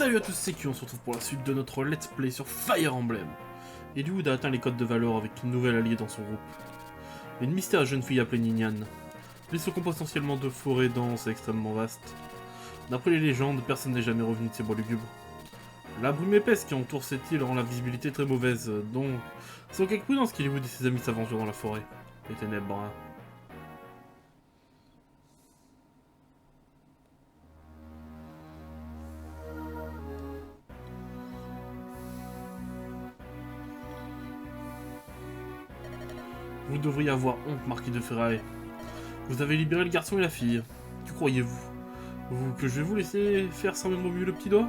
Salut à tous, c'est Q, on se retrouve pour la suite de notre let's play sur Fire Emblem. Eliwood a atteint les codes de Valor avec une nouvelle alliée dans son groupe. Une mystérieuse jeune fille appelée Ninian. Ils sont potentiellement de forêts denses et extrêmement vastes. D'après les légendes, personne n'est jamais revenu de ces bois lugubres. La brume épaisse qui entoure cette île rend la visibilité très mauvaise, donc c'est avec prudence qu'Eliwood et ses amis s'aventurent dans la forêt. Les ténèbres, hein. Vous devriez avoir honte, Marquis de Ferraille. Vous avez libéré le garçon et la fille. Que croyez-vous? Que je vais vous laisser faire sans même remuer le petit doigt?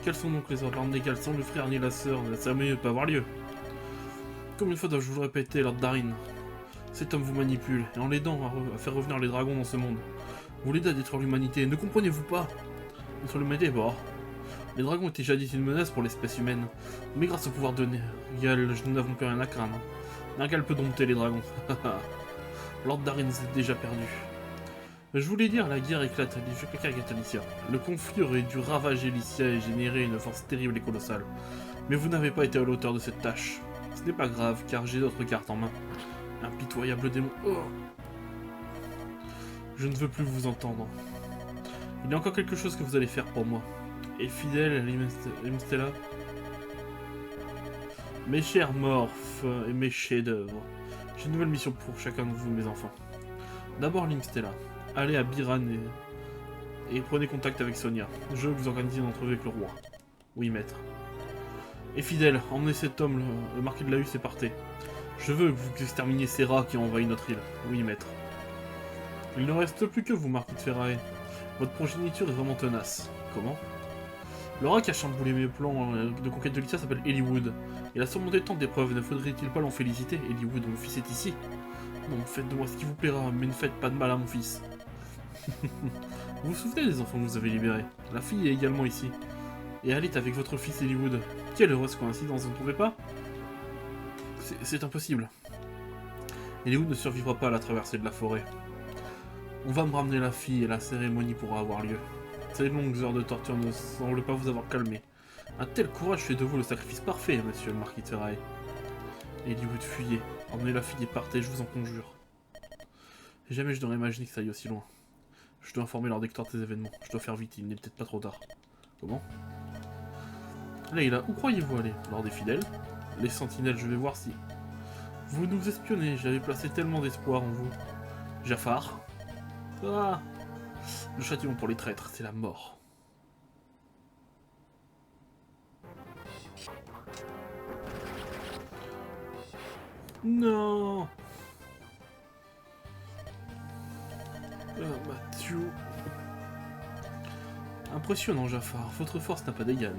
Quels sont donc les ordres légales sans le frère ni la sœur? La cérémonie ne peut pas avoir lieu. Combien de fois dois-je vous le répéter, Lord Darin? Cet homme vous manipule, et en l'aidant à faire revenir les dragons dans ce monde, vous l'aidez à détruire l'humanité, ne comprenez-vous pas? Détruire l'humanité, bon. Les dragons étaient jadis une menace pour l'espèce humaine, mais grâce au pouvoir de Nergal, nous n'avons plus rien à craindre. Nergal peut dompter les dragons. Lord Darin est déjà perdu. Je voulais dire, la guerre éclate à Lycia. Le conflit aurait dû ravager Lycia et générer une force terrible et colossale. Mais vous n'avez pas été à l'auteur de cette tâche. Ce n'est pas grave, car j'ai d'autres cartes en main. Impitoyable démon. Oh. Je ne veux plus vous entendre. Il y a encore quelque chose que vous allez faire pour moi. Et fidèle, Limstella. Mes chers morphes et mes chefs-d'œuvre. J'ai une nouvelle mission pour chacun de vous, mes enfants. D'abord, Limstella. Allez à Biran et prenez contact avec Sonia. Je veux que vous organisiez une entrevue avec le roi. Oui, maître. Et fidèle, emmenez cet homme, le marquis de la Husse, et partez. Je veux que vous exterminiez ces rats qui ont envahi notre île. Oui, maître. Il ne reste plus que vous, marquis de Ferraille. Votre progéniture est vraiment tenace. Comment? Le rat qui a chamboulé mes plans de conquête de Lycia s'appelle Eliwood. Il a surmonté tant d'épreuves, ne faudrait-il pas l'en féliciter? Eliwood, mon fils est ici. Non, faites de moi ce qui vous plaira, mais ne faites pas de mal à mon fils. Vous vous souvenez des enfants que vous avez libérés? La fille est également ici. Et elle est avec votre fils Eliwood. Quelle heureuse coïncidence, vous ne trouvez pas? C'est impossible. Eliwood ne survivra pas à la traversée de la forêt. On va me ramener la fille et la cérémonie pourra avoir lieu. Ces longues heures de torture ne semblent pas vous avoir calmé. Un tel courage fait de vous le sacrifice parfait, monsieur le marquis de Ferraille. Eliwood, fuyez. Emmenez la fille et partez, je vous en conjure. Jamais je n'aurais imaginé que ça aille aussi loin. Je dois informer Lord Hector de ces événements. Je dois faire vite, il n'est peut-être pas trop tard. Comment? Layla, où croyez-vous aller? Lors des fidèles? Les sentinelles, je vais voir si... Vous nous espionnez, j'avais placé tellement d'espoir en vous. Jafar? Ah! Le châtiment pour les traîtres, c'est la mort. Non! Mathieu... Impressionnant, Jafar. Votre force n'a pas d'égal.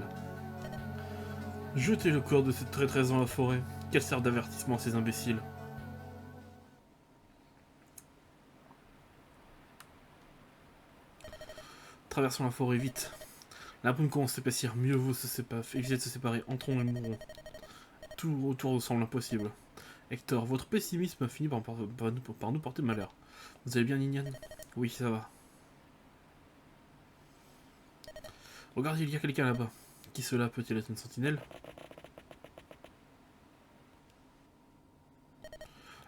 Jetez le corps de cette traîtresse dans la forêt. Qu'elle serve d'avertissement à ces imbéciles. Traversons la forêt vite. La brume commence à s'épaissir. Mieux vaut éviter de se séparer. Entrons et mourons. Tout autour semble impossible. Hector, votre pessimisme a fini par nous porter malheur. Vous allez bien, Ninian? Oui, ça va. Regardez, il y a quelqu'un là-bas. Qui cela peut-il être une sentinelle?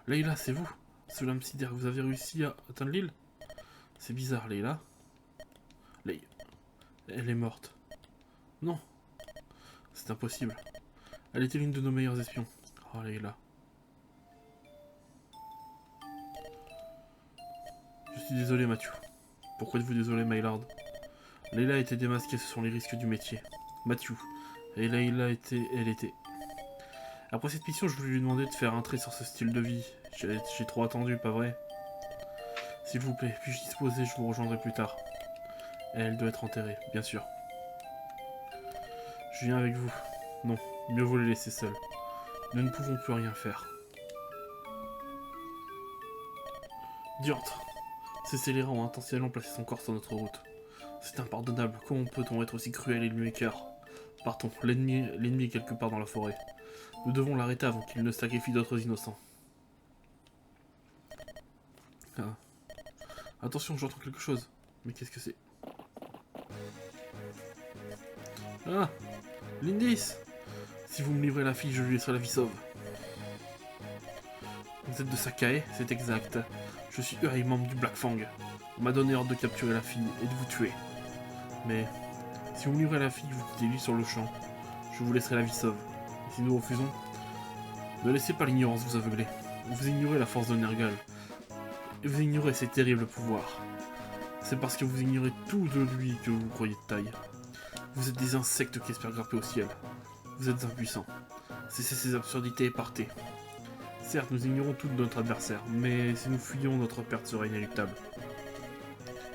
Layla, c'est vous? Cela me sidère, vous avez réussi à atteindre l'île? C'est bizarre, Layla. Elle est morte. Non. C'est impossible. Elle était l'une de nos meilleurs espions. Oh, Layla. Je suis désolé, Mathieu. Pourquoi êtes-vous désolé, my lord? Layla a été démasquée, ce sont les risques du métier. Mathieu. Et Layla elle était. Après cette mission, je voulais lui demander de faire un trait sur ce style de vie. J'ai trop attendu, pas vrai? S'il vous plaît, puis-je disposer, je vous rejoindrai plus tard. Elle doit être enterrée, bien sûr. Je viens avec vous. Non, mieux vaut les laisser seuls. Nous ne pouvons plus rien faire. Diantre. Ces scélérats ont intentionnellement placé son corps sur notre route. C'est impardonnable. Comment peut-on être aussi cruel et lui cœur? Partons, l'ennemi est quelque part dans la forêt. Nous devons l'arrêter avant qu'il ne sacrifie d'autres innocents. Ah. Attention, j'entends quelque chose. Mais qu'est-ce que c'est? Ah, Lindis! Si vous me livrez la fille, je lui laisserai la vie sauve. Vous êtes de Sakae, c'est exact. Je suis Uri, membre du Black Fang. On m'a donné ordre de capturer la fille et de vous tuer. Mais si vous me livrez la fille, vous quittez l'île sur le champ. Je vous laisserai la vie sauve. Et si nous refusons, ne laissez pas l'ignorance vous aveugler. Vous ignorez la force de Nergal. Et vous ignorez ses terribles pouvoirs. C'est parce que vous ignorez tout de lui que vous vous croyez de taille. Vous êtes des insectes qui espèrent grimper au ciel. Vous êtes impuissants. Cessez ces absurdités et partez. Certes, nous ignorons tout de notre adversaire, mais si nous fuyons, notre perte sera inéluctable.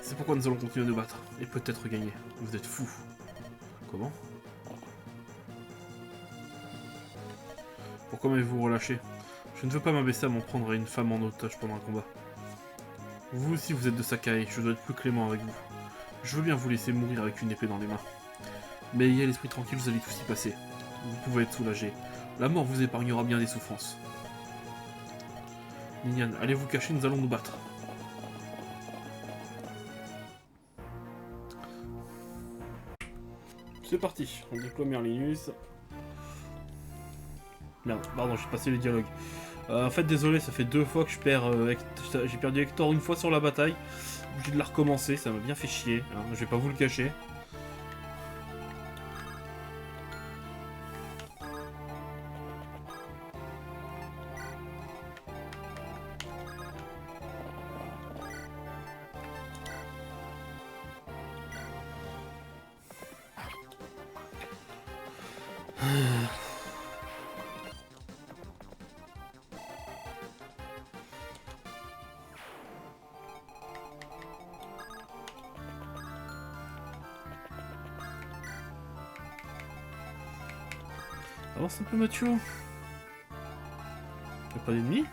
C'est pourquoi nous allons continuer à nous battre, et peut-être gagner. Vous êtes fous. Comment? Pourquoi m'avez-vous relâché? Je ne veux pas m'abaisser à m'en prendre à une femme en otage pendant un combat. Vous aussi, vous êtes de Sakae, je dois être plus clément avec vous. Je veux bien vous laisser mourir avec une épée dans les mains. Mais ayez l'esprit tranquille, vous allez tous y passer. Vous pouvez être soulagé. La mort vous épargnera bien des souffrances. Ninian, allez vous cacher, nous allons nous battre. C'est parti, on déploie Merlinus. Merde, pardon, j'ai passé les dialogues. En fait, désolé, ça fait 2 fois que je perds. J'ai perdu Hector une fois sur la bataille. J'ai de la recommencer, ça m'a bien fait chier. Hein, je vais pas vous le cacher. Avance un peu, Mathieu. Y'a pas d'ennemis?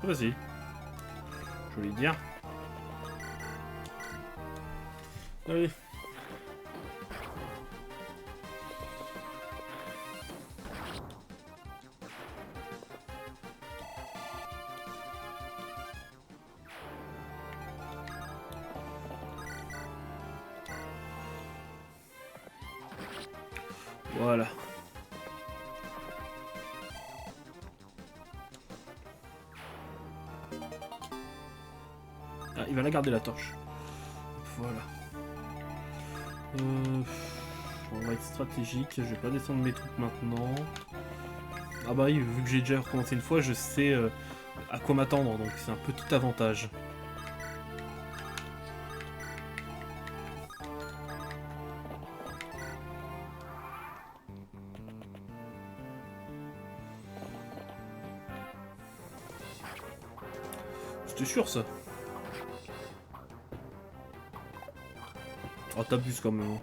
Vas-y. Je voulais dire. Allez. Voilà. Ah, il va la garder la torche. Voilà. On va être stratégique. Je vais pas descendre mes troupes maintenant. Ah bah oui, vu que j'ai déjà recommencé une fois, je sais à quoi m'attendre, donc c'est un petit avantage. C'était sûr ça. Oh, t'abuses quand même.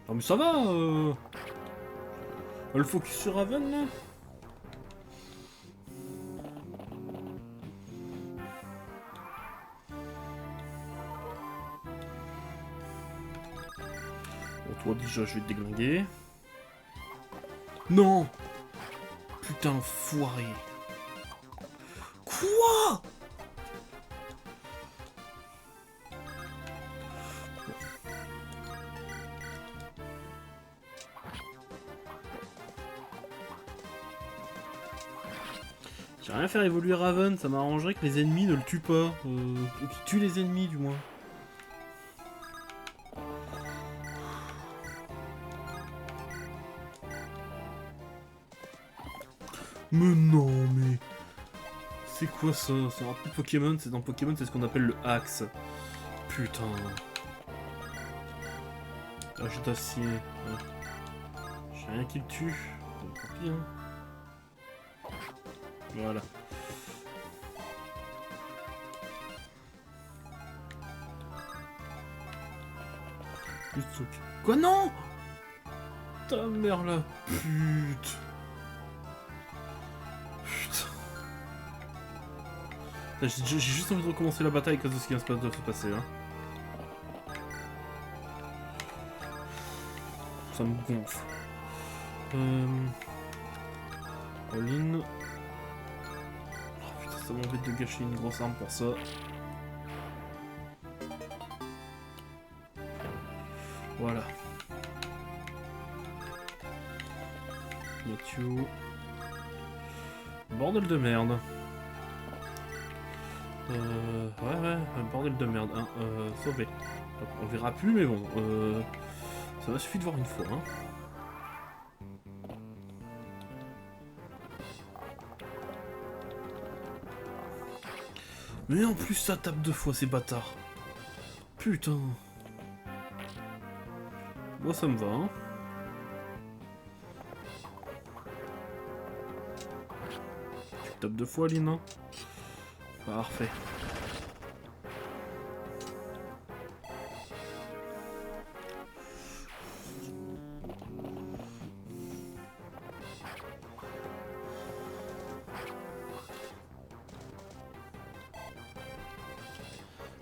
Ah mais ça va le focus sur Raven là. Bon, toi déjà je vais te déglinguer. Non. Putain enfoiré. Quoi? J'ai rien à faire évoluer Raven, ça m'arrangerait que les ennemis ne le tuent pas. Ou qu'ils tuent les ennemis du moins. Mais non, mais... C'est quoi ça? C'est un peu Pokémon, c'est dans Pokémon, c'est ce qu'on appelle le axe. Putain. Âge d'acier. Ouais. J'ai rien qui le tue. Tant pis, hein. Voilà. Plus de trucs. Quoi, non? Ta mère la pute. J'ai juste envie de recommencer la bataille à cause de ce qui vient de se passer. Hein. Ça me gonfle. All-in. Oh putain, ça m'embête de gâcher une grosse arme pour ça. Voilà. Mathieu. Bordel de merde. Ouais, bordel de merde. Hein. Sauvé. Donc, on verra plus, mais bon. Ça m'a suffi de voir une fois. Hein. Mais en plus, ça tape 2 fois, ces bâtards. Putain. Moi, ça me va. Hein. Tu tapes 2 fois, Lina. Parfait.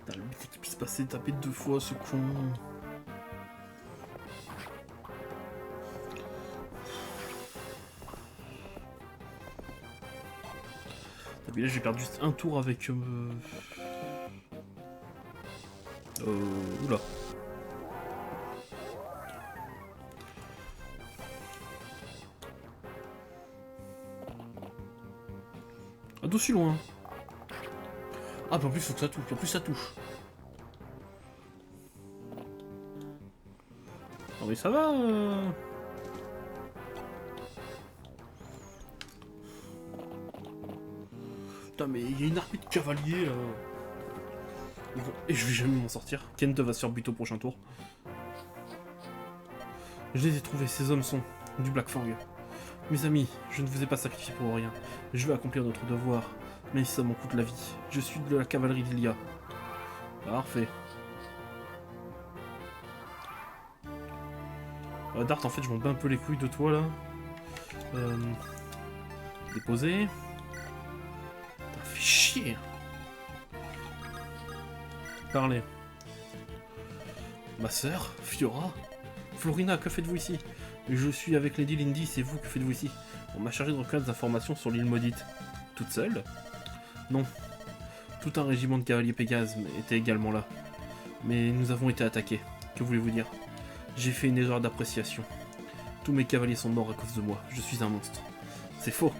Putain, le but c'est qu'il puisse passer taper 2 fois, ce con. Et là j'ai perdu juste un tour avec... Oula. Ah, d'aussi loin. Ah, bah en plus faut que ça touche. En plus ça touche. Ah mais ça va Putain mais il y a une armée de cavaliers là. Et je vais jamais m'en sortir. Kent va se faire buter au prochain tour. Je les ai trouvés, ces hommes sont du Blackfang. Mes amis, je ne vous ai pas sacrifié pour rien. Je vais accomplir notre devoir, même si ça m'en coûte la vie. Je suis de la cavalerie d'Ilia. Parfait. Dart, en fait, je m'en bats un peu les couilles de toi, là. Déposer. T'as fait chier. Parlez. Ma sœur, Fiora. Florina, que faites-vous ici? Je suis avec Lady Lindy, c'est vous, que faites-vous ici? On m'a chargé de recueillir des informations sur l'île maudite. Toute seule? Non. Tout un régiment de cavaliers Pégase était également là. Mais nous avons été attaqués. Que voulez-vous dire? J'ai fait une erreur d'appréciation. Tous mes cavaliers sont morts à cause de moi. Je suis un monstre. C'est faux.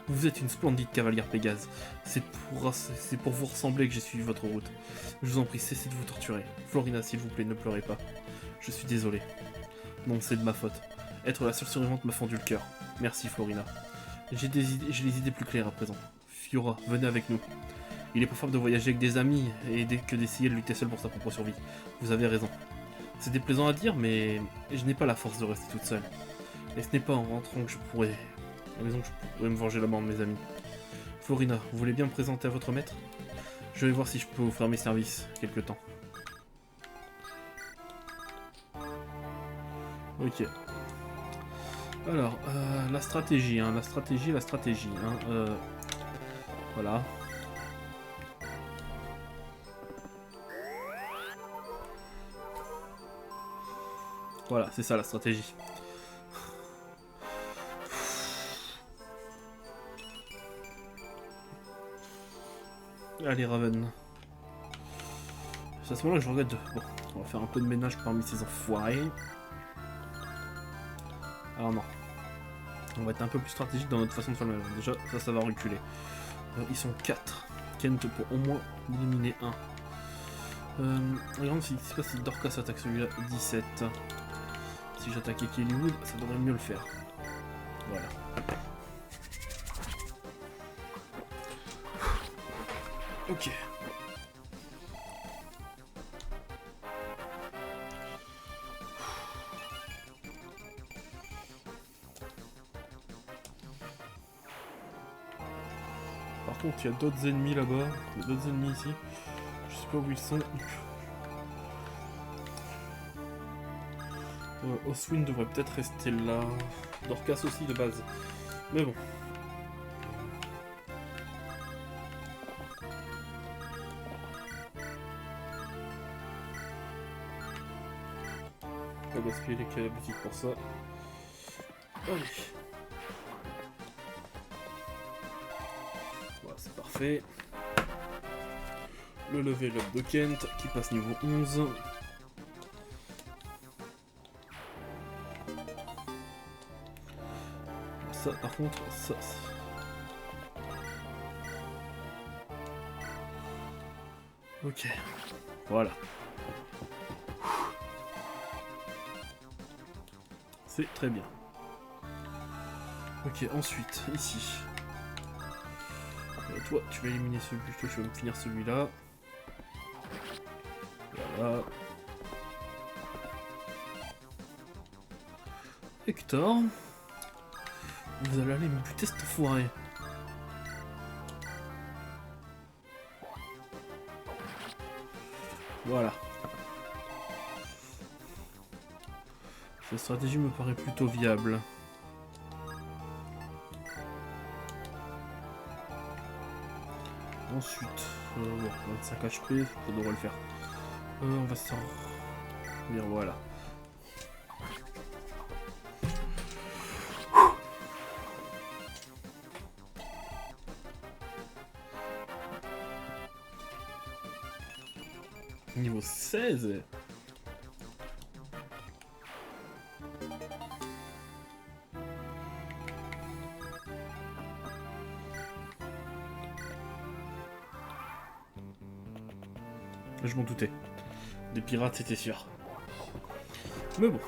Vous êtes une splendide cavalière Pégase. C'est pour vous ressembler que j'ai suivi votre route. Je vous en prie, cessez de vous torturer. Florina, s'il vous plaît, ne pleurez pas. Je suis désolé. Non, c'est de ma faute. Être la seule survivante m'a fendu le cœur. Merci, Florina. J'ai les idées plus claires à présent. Fiora, venez avec nous. Il est préférable de voyager avec des amis que d'essayer de lutter seul pour sa propre survie. Vous avez raison. C'est déplaisant à dire, mais je n'ai pas la force de rester toute seule. Et ce n'est pas en rentrant que je pourrais... en raison que je pourrais me venger la mort de mes amis. Florina, vous voulez bien me présenter à votre maître? Je vais voir si je peux vous faire mes services quelque temps. Ok. Alors, la stratégie, hein, la stratégie. Hein, voilà. Voilà, c'est ça la stratégie. Allez, Raven. C'est à ce moment-là que je regrette de... Bon, on va faire un peu de ménage parmi ces enfoirés. Alors non. On va être un peu plus stratégique dans notre façon de faire le ménage. Déjà, ça va reculer. Ils sont 4. Kent pour au moins éliminer 1. Regarde si Dorcas attaque celui-là. 17. Si j'attaquais Kellywood, ça devrait mieux le faire. Voilà. Ok. Par contre, il y a d'autres ennemis là-bas. Il y a d'autres ennemis ici. Je sais pas où ils sont. Oswin devrait peut-être rester là. Dorcas aussi de base. Mais bon. On va gaspiller les clés à la boutique pour ça. Allez. Voilà, c'est parfait. Le level up de Kent qui passe niveau 11. Ça, par contre, ça... Ok. Voilà. C'est très bien. Ok, ensuite, ici. Toi, tu vas éliminer celui... Toi, tu vas me finir celui-là. Voilà. Hector. Vous allez aller me buter cette foirée. Voilà. Cette stratégie me paraît plutôt viable. Ensuite, bon, 25 HP, ça devrait le faire. On va s'en... Bien, voilà. Niveau 16. Je m'en doutais. Des pirates, c'était sûr. Mais bon.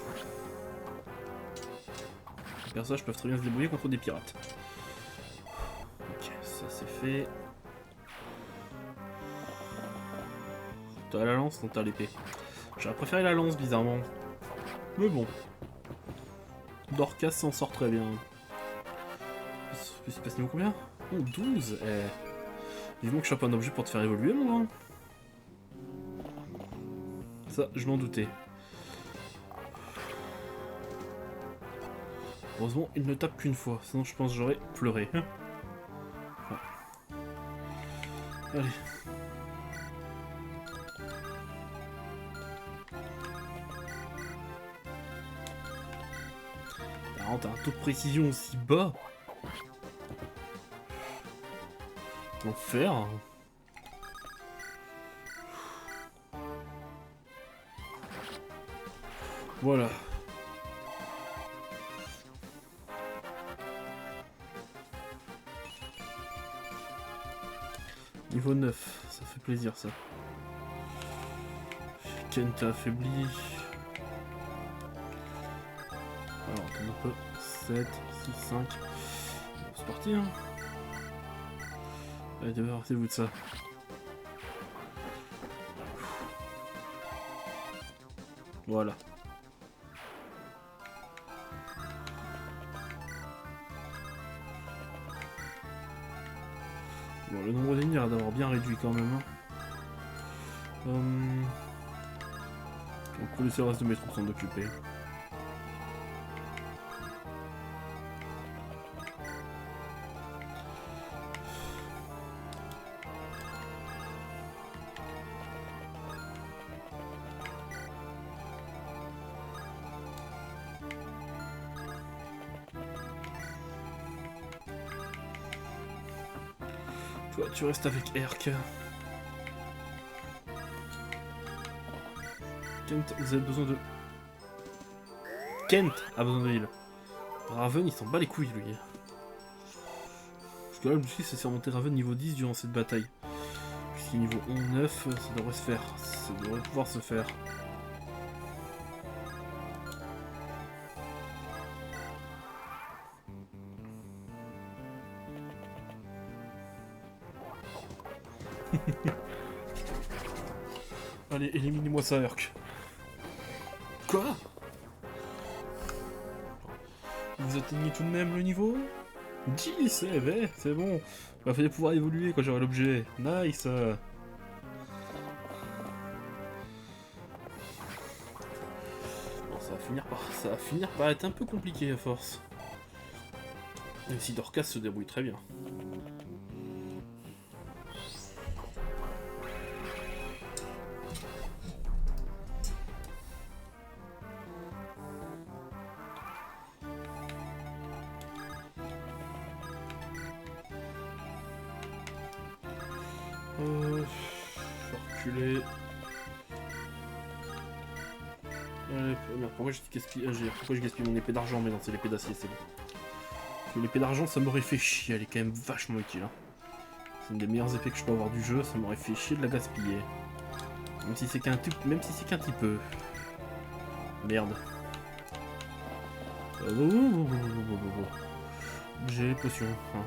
Les personnages peuvent très bien se débrouiller contre des pirates. Ok, ça c'est fait. T'as la lance, non t'as l'épée. J'aurais préféré la lance, bizarrement. Mais bon. Dorcas s'en sort très bien. C'est passé niveau combien? Oh, 12. Vivement que je chope un objet pour te faire évoluer, moi. Ça, je m'en doutais. Heureusement, il ne tape qu'une fois, sinon je pense que j'aurais pleuré. Ah. Allez. Alors, t'as un taux de précision aussi bas. L'enfer. Voilà. Niveau 9, ça fait plaisir ça. Kent affaibli. Alors, attends un peu. 7, 6, 5. C'est parti, hein. Allez, débarrassez-vous de ça. Voilà. Bon, le nombre d'ennemis a l'air d'avoir bien réduit quand même. Hein. Donc, pour laisser le reste de mes troupes s'en occuper. Toi, tu restes avec Erk. Kent, vous avez besoin de... Kent a besoin de heal. Raven, il s'en bat les couilles, lui. Parce que là, l'objectif, c'est de faire monter Raven niveau 10 durant cette bataille. Puisqu'il est niveau 11, 9, ça devrait se faire. Ça devrait pouvoir se faire. Allez, éliminez-moi ça, Urk. Quoi? Vous atteignez tout de même le niveau 10, c'est bon. Il va falloir pouvoir évoluer quand j'aurai l'objet. Nice. Bon, ça va finir par être un peu compliqué à force. Même si Dorcas se débrouille très bien. Reculer. Merde, pourquoi je gaspille mon épée d'argent, mais non, c'est l'épée d'acier, c'est bon. L'épée d'argent, ça m'aurait fait chier, elle est quand même vachement utile. Hein. C'est une des meilleures épées que je peux avoir du jeu, ça m'aurait fait chier de la gaspiller. Même si c'est qu'un petit peu. Merde. J'ai les potions. Hein.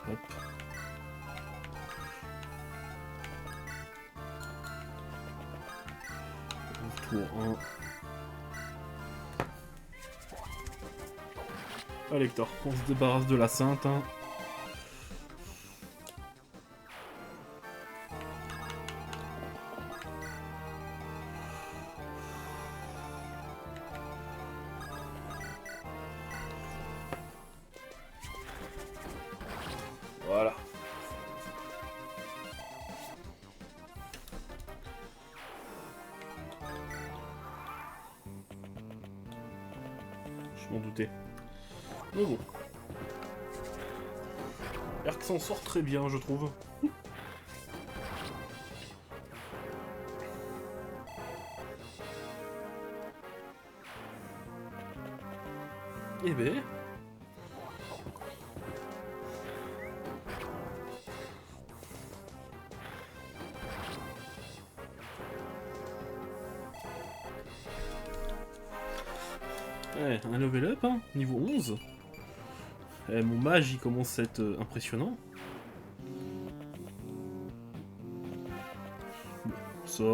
Hop. Tour 1. Allez Hector, on se débarrasse de la sainte. Hein. Voilà. Je m'en doutais. Mais bon. Erk s'en sort très bien, je trouve. Eh ben... Ouais, un level up, hein, niveau 11. Eh, mon mage, il commence à être impressionnant. Bon, ça...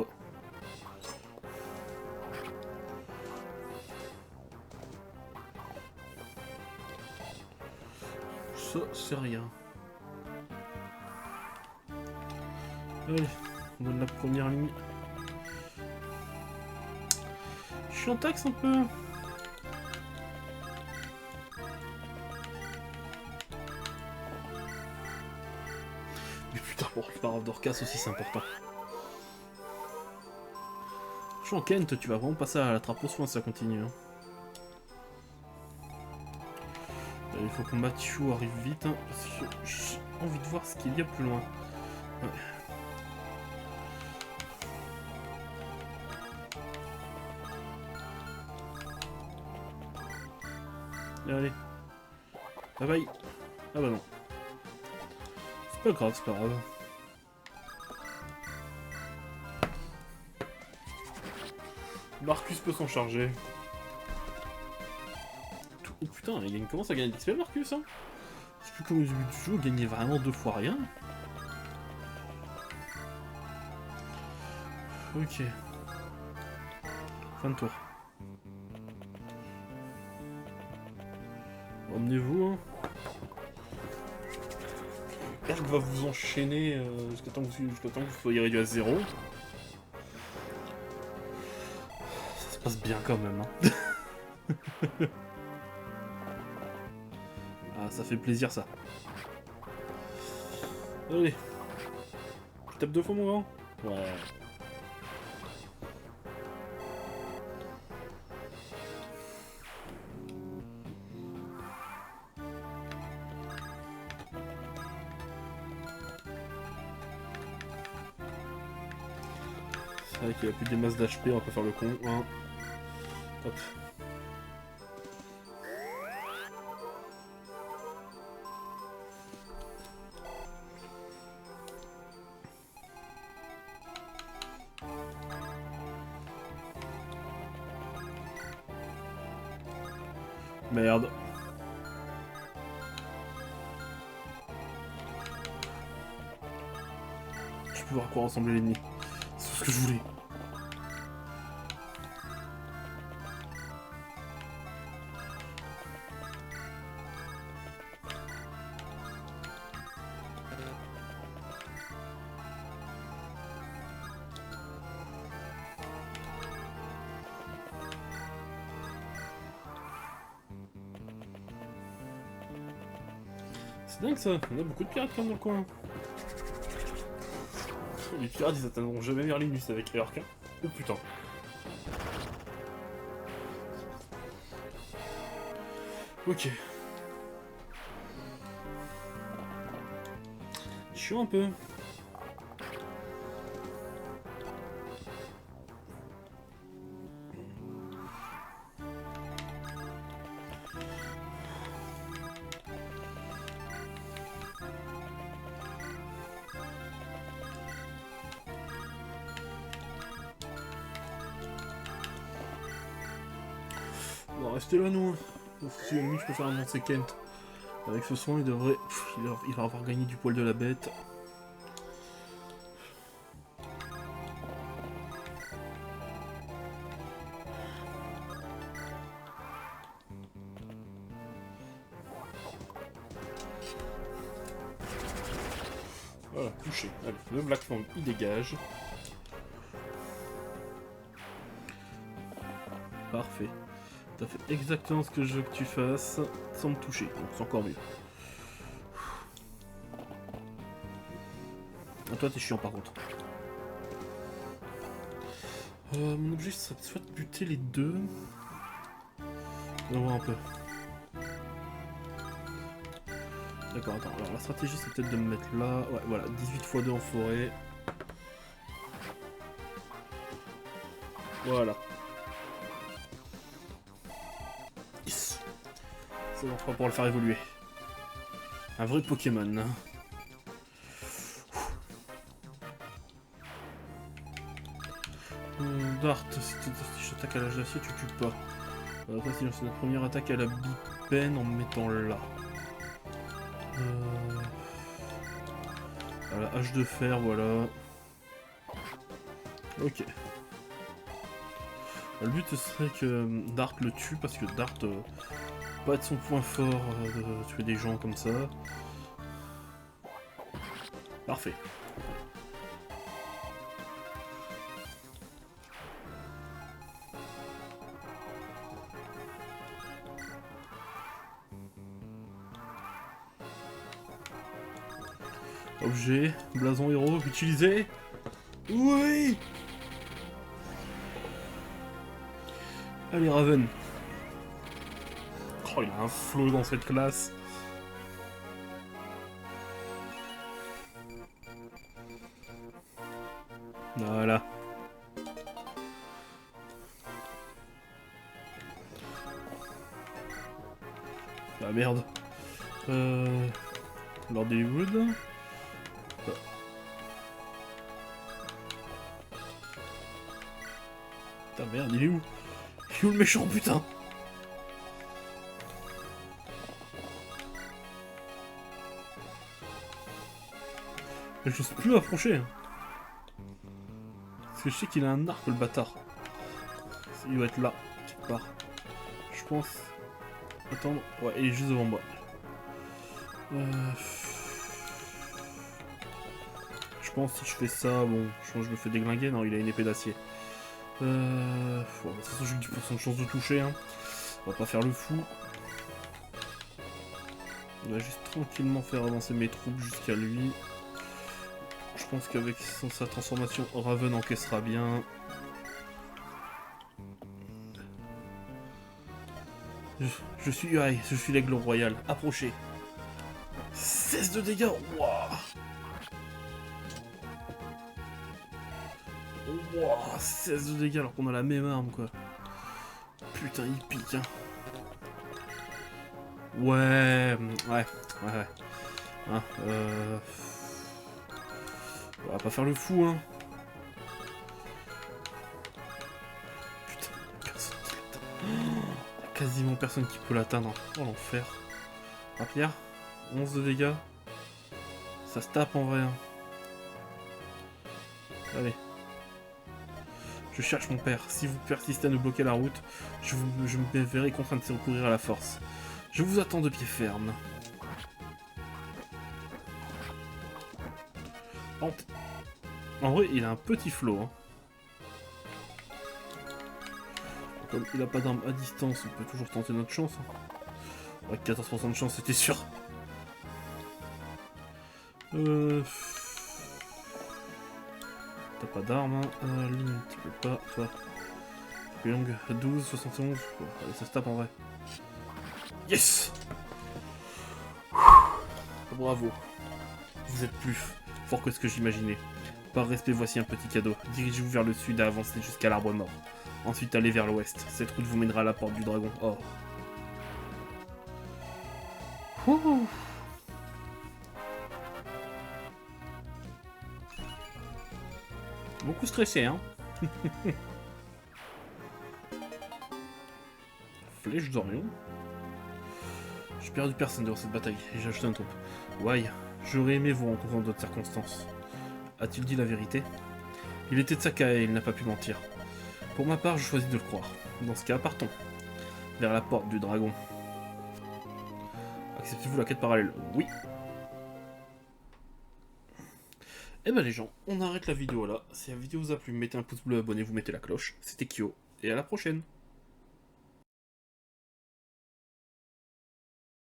Ça, c'est rien. Allez, on donne la première ligne. Je suis en taxe un peu. Mais putain, pour récupérer d'Orcas aussi, c'est important. Franchement, Kent, tu vas vraiment passer à la trappe au soin si ça continue. Hein. Il faut que Mathieu arrive vite, hein, parce que j'ai envie de voir ce qu'il y a plus loin. Ouais. Allez. Bye bye. Ah bah non. C'est pas grave, c'est pas grave. Marcus peut s'en charger. Oh putain, il commence à gagner de l'XP Marcus, hein. C'est plus comme au début du jeu, il gagnait vraiment 2 fois rien. Ok. Fin de tour. Emmenez-vous, hein. Erk va vous enchaîner jusqu'à temps que vous soyez réduit à 0. Ça se passe bien quand même, hein. Ah, ça fait plaisir, ça. Allez. Tu tapes 2 fois, mon grand? Ouais. C'est vrai qu'il a plus des masses d'HP, on va pas faire le con. Hein. Hop. Merde. Je peux voir à quoi ressembler l'ennemi. C'est ce que je voulais. C'est dingue ça, on a beaucoup de pirates quand même dans le coin. Les pirates ils atteindront jamais Merlinus avec Erk. Hein. Oh putain. Ok. Chiant un peu. va rester là, nous. Si lui, je peux faire avancer Kent. Avec ce soin, il devrait... il va avoir gagné du poil de la bête. Voilà, touché. Allez, le Black Fang, il dégage. Parfait. T'as fait exactement ce que je veux que tu fasses, sans me toucher, donc c'est encore mieux. Ah, toi t'es chiant par contre. Mon objectif serait soit de buter les deux. On va voir un peu. D'accord, attends, alors la stratégie c'est peut-être de me mettre là. Ouais, voilà, 18 x 2 en forêt. Voilà. Yes. C'est bon, on va pouvoir le faire évoluer. Un vrai Pokémon. Hein. Dart, si je t'attaque à l'âge d'acier, tu tues pas. Après, si c'est notre première attaque à la bipen en me mettant là. Voilà, hache de fer, voilà. Ok. Le but ce serait que Dart le tue parce que Dart pas être son point fort de tuer des gens comme ça. Parfait. Objet, blason héros, utilisé. Oui. Allez Raven. Oh, il a un flow dans cette classe. Voilà. Ah merde. Lord Hollywood. Putain merde, il est où? Il est où le méchant, putain? J'ose plus m'approcher. Hein. Parce que je sais qu'il a un arc, le bâtard. Il doit être là, quelque part. Je pense... Attends, ouais, il est juste devant moi. Je pense si je fais ça, bon, je pense que je me fais déglinguer. Non, il a une épée d'acier. Bon, de toute façon, j'ai 10% de chance de toucher. Hein. On va pas faire le fou. On va juste tranquillement faire avancer mes troupes jusqu'à lui. Je pense qu'avec sa transformation, Raven encaissera bien. Je suis l'aigle royal. Approchez. 16 de dégâts. Wouah. Wouah, 16 de dégâts alors qu'on a la même arme quoi. Putain, il pique hein. Ouais. Hein, on va pas faire le fou hein. Putain, personne qui l'atteint. Quasiment personne qui peut l'atteindre. Oh l'enfer. Rapière, 11 de dégâts. Ça se tape en vrai. Hein. Allez. Je cherche mon père. Si vous persistez à nous bloquer la route, je me verrai contraint de recourir à la force. Je vous attends de pied ferme. En vrai, il a un petit flow. Hein. Comme il a pas d'arme à distance, on peut toujours tenter notre chance. Hein. Ouais, 14% de chance, c'était sûr. T'as pas d'arme, hein. Lynn, tu peux pas, toi. Young, 12, 71. Oh, allez, ça se tape en vrai. Yes. Bravo. Vous êtes plus fort que ce que j'imaginais. Par respect, voici un petit cadeau. Dirigez-vous vers le sud et avancez jusqu'à l'arbre mort. Ensuite, allez vers l'ouest. Cette route vous mènera à la porte du dragon. Oh. Ouh. Beaucoup stressé, hein. Flèche d'Orion. J'ai perdu personne dans cette bataille, et j'ai acheté un troupe. Ouais, j'aurais aimé vous rencontrer dans d'autres circonstances. A-t-il dit la vérité? Il était de sa caille et il n'a pas pu mentir. Pour ma part, je choisis de le croire. Dans ce cas, partons. Vers la porte du dragon. Acceptez-vous la quête parallèle? Oui. Et ben les gens, on arrête la vidéo là. Si la vidéo vous a plu, mettez un pouce bleu, abonnez-vous, mettez la cloche. C'était Kyo, et à la prochaine.